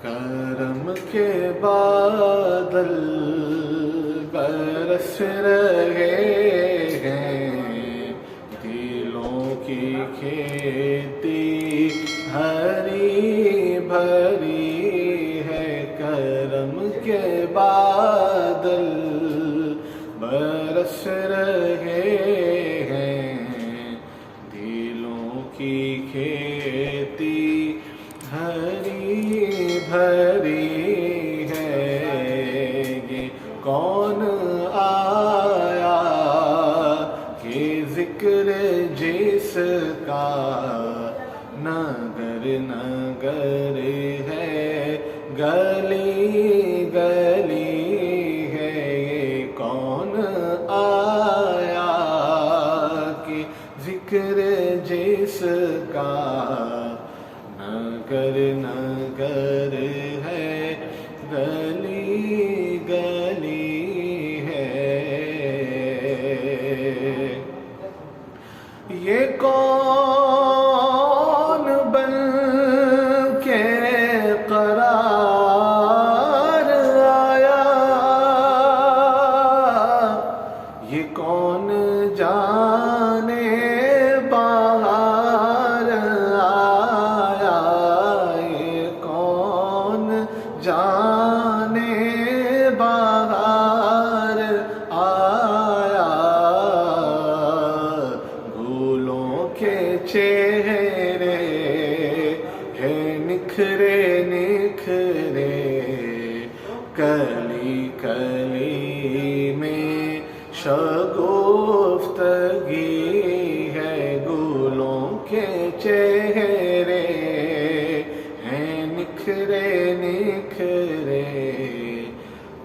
کرم کے بادل برس رہے ہیں، دلوں کی کھیتی ہری بھری ہے۔ کرم کے بادل برس رہے ہیں، دلوں کی کھیتی ہری بھری ہے۔ یہ کون آیا کہ ذکر جس کا نگر نگر ہے، گلی گلی ہے۔ یہ کون آیا کہ ذکر جس کا نگر نگر ہے، گلی گلی ہے۔ یہ کون بن کے قرار آیا، یہ کون جانے باہر آیا، یہ کون جانے باہر آیا۔ گلوں کے چہرے ہیں نکھرے نکھرے، کلی کلی میں شگفتگی ہے۔ گلوں کے چہرے ہیں نکھرے نکھرے،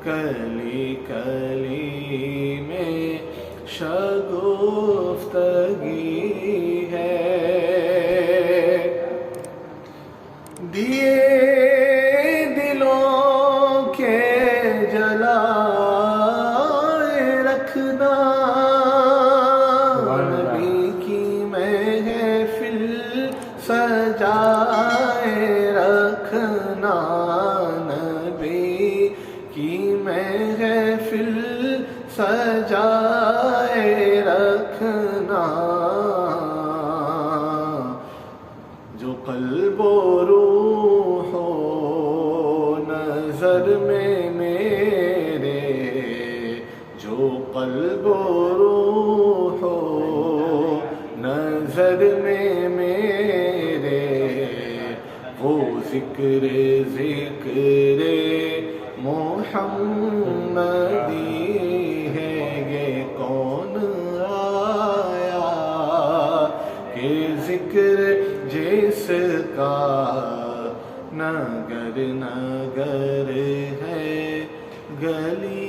کلی کلی میں شگفتگی ہے۔ دیے دلوں کے جلائے رکھنا، نبی کی محفل سجائے رکھنا، نبی کی محفل سجائے رکھنا۔ جو قلب و روح ہو نظر میں میرے، جو قلب و روح ہو نظر میں میرے، وہ ذکر ذکر محمدی ہے۔ یہ کون آیا کہ ذکر جس کا نگر نگر ہے، گلی